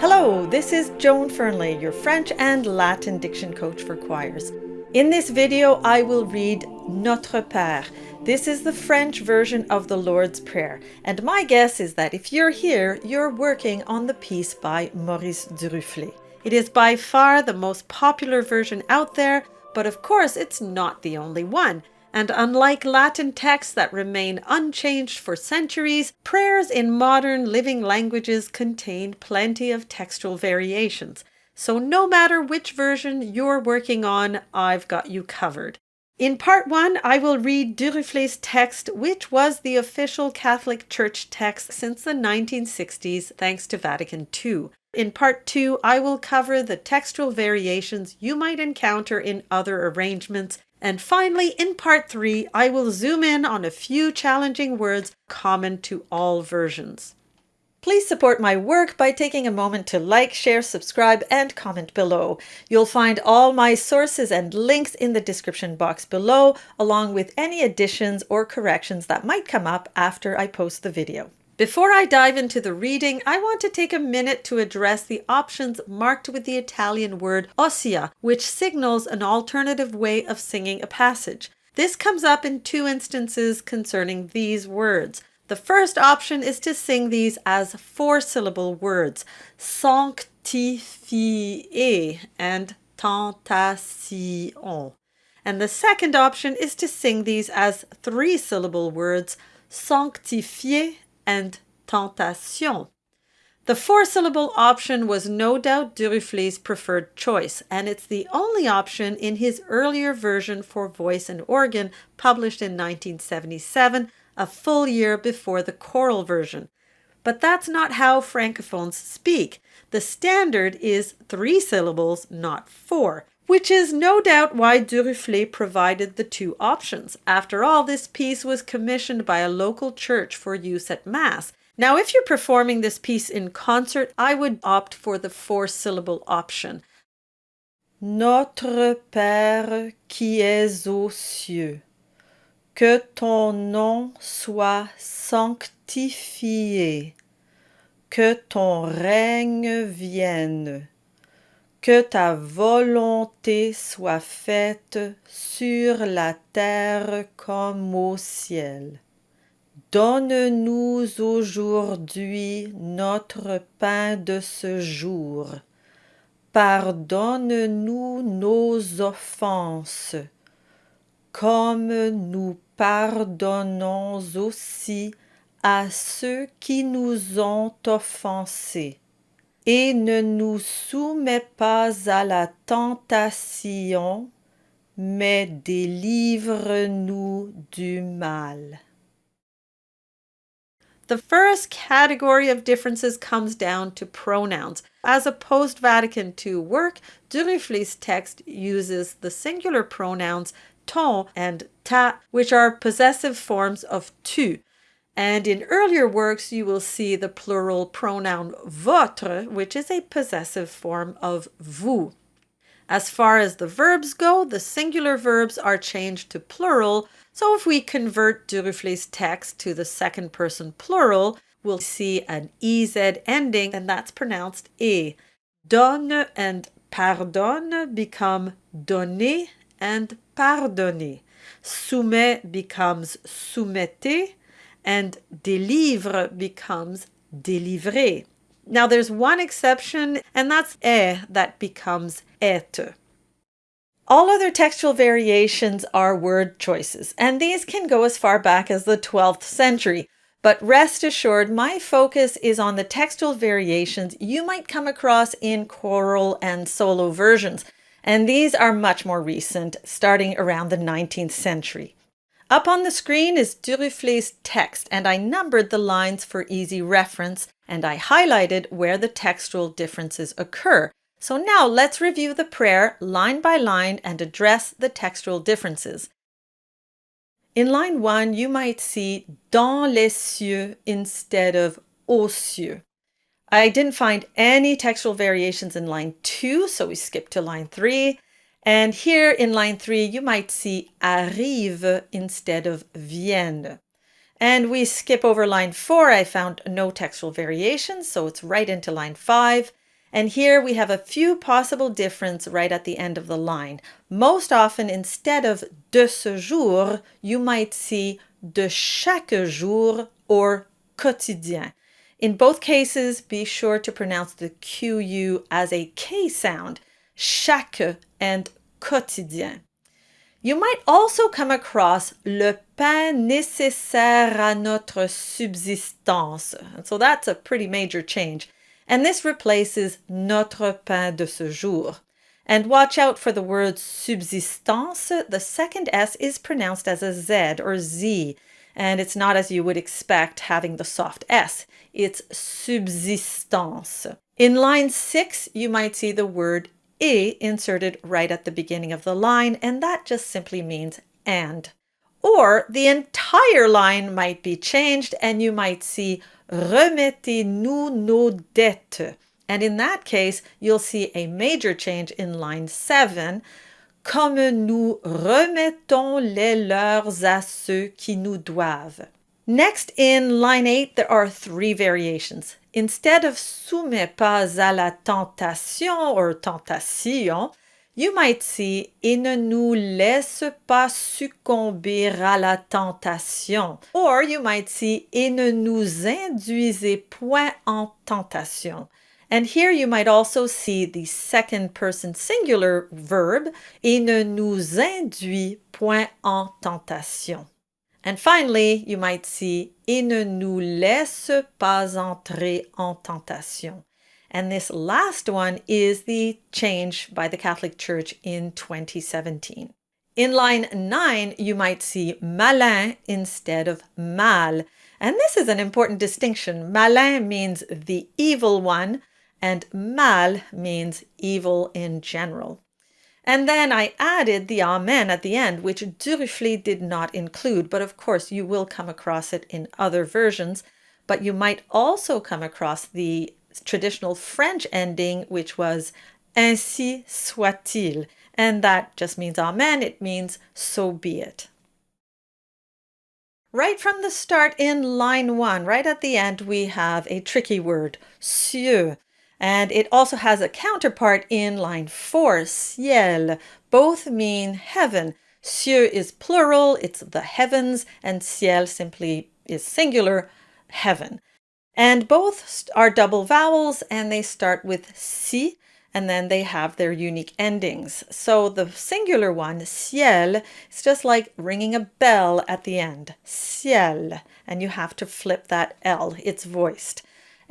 Hello, this is Joan Fernley, your French and Latin diction coach for choirs. In this video, I will read Notre Père. This is the French version of the Lord's Prayer, and my guess is that if you're here, you're working on the piece by Maurice Duruflé. It is by far the most popular version out there, but of course it's not the only one. And unlike Latin texts that remain unchanged for centuries, prayers in modern living languages contain plenty of textual variations. So no matter which version you're working on, I've got you covered. In part 1, I will read Duruflé's text, which was the official Catholic Church text since the 1960s, thanks to Vatican II. In part 2, I will cover the textual variations you might encounter in other arrangements. And finally, in part 3, I will zoom in on a few challenging words common to all versions. Please support my work by taking a moment to like, share, subscribe, and comment below. You'll find all my sources and links in the description box below, along with any additions or corrections that might come up after I post the video. Before I dive into the reading, I want to take a minute to address the options marked with the Italian word ossia, which signals an alternative way of singing a passage. This comes up in 2 instances concerning these words. The first option is to sing these as 4-syllable words, sanctifier and tentation. And the second option is to sing these as 3-syllable words, sanctifier and tentation. The 4-syllable option was no doubt Duruflé's preferred choice, and it's the only option in his earlier version for voice and organ, published in 1977, a full year before the choral version. But that's not how Francophones speak. The standard is 3 syllables, not 4. Which is no doubt why Duruflé provided the 2 options. After all, this piece was commissioned by a local church for use at Mass. Now, if you're performing this piece in concert, I would opt for the 4-syllable option. Notre Père qui es aux cieux, que ton nom soit sanctifié, que ton règne vienne. Que ta volonté soit faite sur la terre comme au ciel. Donne-nous aujourd'hui notre pain de ce jour. Pardonne-nous nos offenses, comme nous pardonnons aussi à ceux qui nous ont offensés. Et ne nous soumets pas à la tentation, mais délivre-nous du mal. The first category of differences comes down to pronouns. As a post-Vatican II work, Duruflé's text uses the singular pronouns ton and ta, which are possessive forms of tu. And in earlier works, you will see the plural pronoun votre, which is a possessive form of vous. As far as the verbs go, the singular verbs are changed to plural. So if we convert Duruflé's text to the second person plural, we'll see an EZ ending, and that's pronounced E. Donne and pardonne become donner and pardonner. Soumet becomes soumettez, and délivre becomes délivrer. Now there's one exception, and that's that becomes être. All other textual variations are word choices, and these can go as far back as the 12th century. But rest assured, my focus is on the textual variations you might come across in choral and solo versions, and these are much more recent, starting around the 19th century. Up on the screen is Duruflé's text, and I numbered the lines for easy reference, and I highlighted where the textual differences occur. So now let's review the prayer line by line and address the textual differences. In line 1, you might see dans les cieux instead of aux cieux. I didn't find any textual variations in line 2, so we skip to line 3. And here in line 3, you might see arrive instead of vienne. And we skip over line 4. I found no textual variations, so it's right into line 5. And here we have a few possible differences right at the end of the line. Most often, instead of de ce jour, you might see de chaque jour or quotidien. In both cases, be sure to pronounce the QU as a K sound, chaque and quotidien. You might also come across le pain nécessaire à notre subsistance. And so that's a pretty major change. And this replaces notre pain de ce jour. And watch out for the word subsistance. The second S is pronounced as a Z or Z. And it's not as you would expect having the soft S. It's subsistance. In line 6, you might see the word et inserted right at the beginning of the line, and that just simply means and. Or the entire line might be changed, and you might see remettez-nous nos dettes. And in that case, you'll see a major change in line 7, comme nous remettons les leurs à ceux qui nous doivent. Next, in line 8, there are 3 variations. Instead of soumets pas à la tentation or tentation, you might see et ne nous laisse pas succomber à la tentation. Or you might see et ne nous induisez point en tentation. And here you might also see the second person singular verb et ne nous induit point en tentation. And finally, you might see et ne nous laisse pas entrer en tentation. And this last one is the change by the Catholic Church in 2017. In line 9, you might see malin instead of mal. And this is an important distinction. Malin means the evil one, and mal means evil in general. And then I added the amen at the end, which Duruflé did not include, but of course you will come across it in other versions. But you might also come across the traditional French ending, which was ainsi soit-il. And that just means amen, it means so be it. Right from the start in line 1, right at the end, we have a tricky word, cieux. And it also has a counterpart in line 4, ciel. Both mean heaven. Cieux is plural, it's the heavens, and ciel simply is singular, heaven. And both are double vowels, and they start with si, and then they have their unique endings. So the singular one, ciel, is just like ringing a bell at the end, ciel, and you have to flip that L, it's voiced.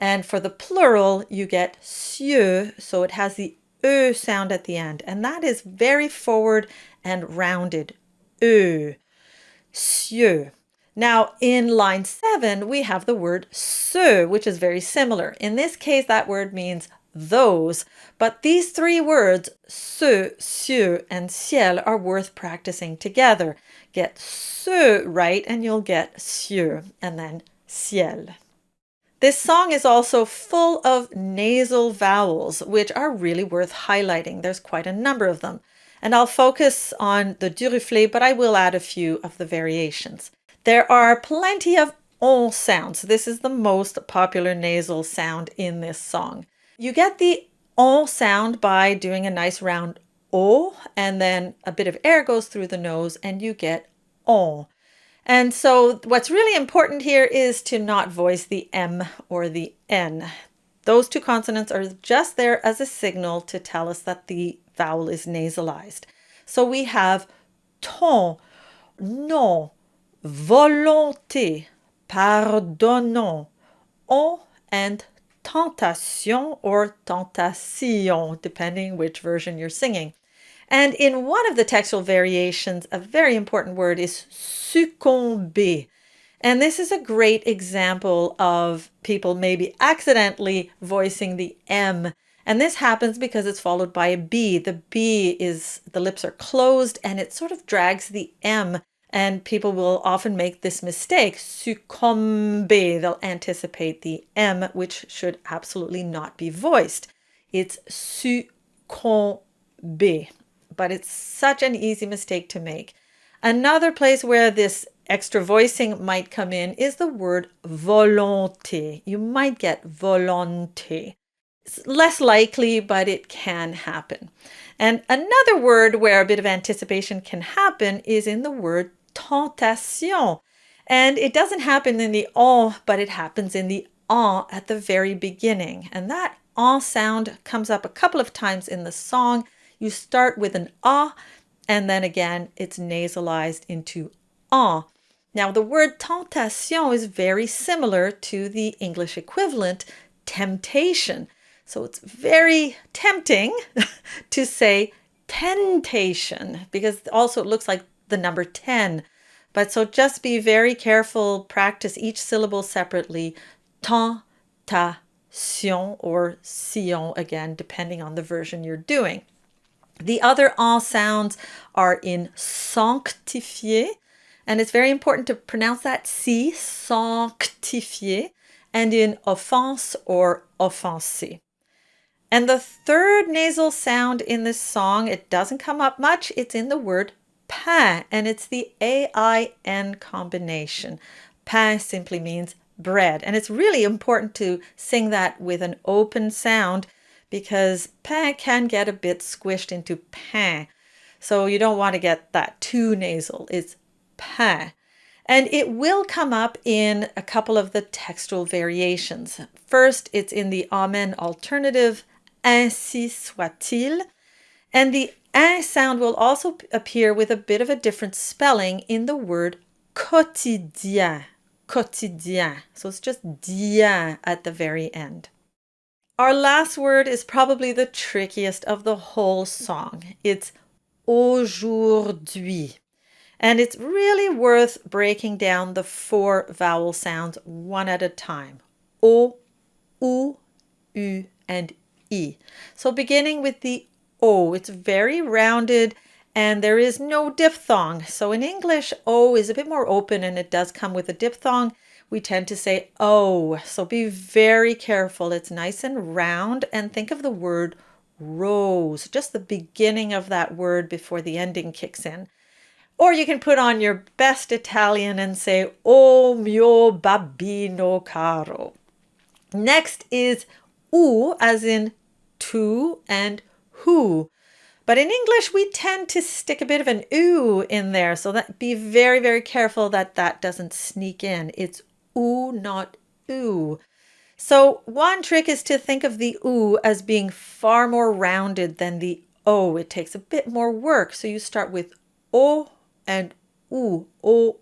And for the plural, you get cieux, so it has the E sound at the end. And that is very forward and rounded. E, cieux. Now, in line 7, we have the word ceux, which is very similar. In this case, that word means those. But these 3 words, ceux, cieux, and ciel, are worth practicing together. Get ceux right, and you'll get cieux, and then ciel. This song is also full of nasal vowels, which are really worth highlighting. There's quite a number of them. And I'll focus on the Duruflé, but I will add a few of the variations. There are plenty of on sounds. This is the most popular nasal sound in this song. You get the on sound by doing a nice round O, and then a bit of air goes through the nose, and you get on. And so what's really important here is to not voice the M or the N. Those 2 consonants are just there as a signal to tell us that the vowel is nasalized. So we have ton, non, volonté, pardonnons, on, and tentation or tentation, depending which version you're singing. And in one of the textual variations, a very important word is succomber. And this is a great example of people maybe accidentally voicing the M. And this happens because it's followed by a B. The B is, the lips are closed and it sort of drags the M. And people will often make this mistake, succomber. They'll anticipate the M, which should absolutely not be voiced. It's succomber. But it's such an easy mistake to make. Another place where this extra voicing might come in is the word volonté. You might get volonté. It's less likely, but it can happen. And another word where a bit of anticipation can happen is in the word tentation. And it doesn't happen in the on, but it happens in the en at the very beginning. And that en sound comes up a couple of times in the song. You start with an a, and then again, it's nasalized into en. Now, the word tentation is very similar to the English equivalent, temptation. So it's very tempting to say tentation, because also it looks like the number 10. But so just be very careful, practice each syllable separately. Tentation or sion, again, depending on the version you're doing. The other en sounds are in sanctifié, and it's very important to pronounce that C, sanctifié, and in offense or offensé. And the third nasal sound in this song, it doesn't come up much, it's in the word pain, and it's the A-I-N combination. Pain simply means bread, and it's really important to sing that with an open sound because pain can get a bit squished into pain. So you don't want to get that too nasal. It's pain. And it will come up in a couple of the textual variations. First, it's in the Amen alternative, ainsi soit-il. And the un sound will also appear with a bit of a different spelling in the word quotidien. Quotidien. So it's just dien at the very end. Our last word is probably the trickiest of the whole song. It's aujourd'hui. And it's really worth breaking down the 4 vowel sounds one at a time. O, U, U, and I. So beginning with the O, it's very rounded and there is no diphthong. So in English, O is a bit more open and it does come with a diphthong. We tend to say O. So be very careful. It's nice and round, and think of the word rose, just the beginning of that word before the ending kicks in. Or you can put on your best Italian and say, O mio babbino caro. Next is U, as in to and who. But in English, we tend to stick a bit of an U in there. So that be very, very careful that that doesn't sneak in. It's U, not oo. So one trick is to think of the U as being far more rounded than the O. It takes a bit more work. So you start with O and U, O,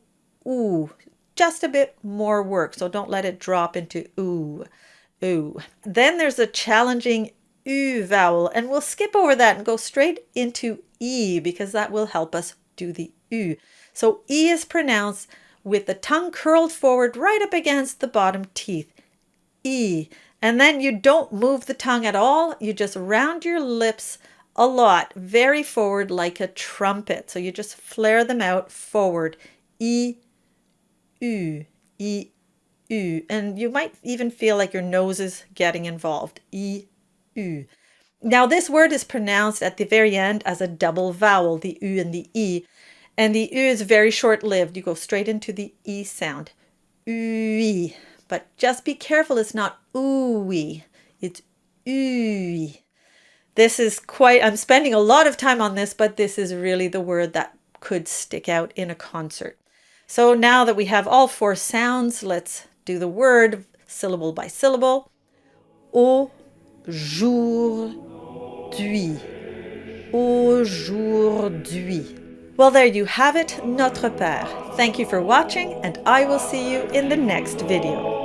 U. Just a bit more work. So don't let it drop into U, U. Then there's a challenging U vowel, and we'll skip over that and go straight into E because that will help us do the U. So E is pronounced with the tongue curled forward right up against the bottom teeth. E. And then you don't move the tongue at all. You just round your lips a lot, very forward like a trumpet. So you just flare them out forward. E, U, E, U. And you might even feel like your nose is getting involved. E, U. Now this word is pronounced at the very end as a double vowel, the U and the E. And the U is very short-lived. You go straight into the E sound. Ui. But just be careful, it's not ooey. It's ui. This is quite, I'm spending a lot of time on this, but this is really the word that could stick out in a concert. So now that we have all 4 sounds, let's do the word syllable by syllable. Aujourd'hui. Aujourd'hui. Well, there you have it, Notre Père. Thank you for watching, and I will see you in the next video.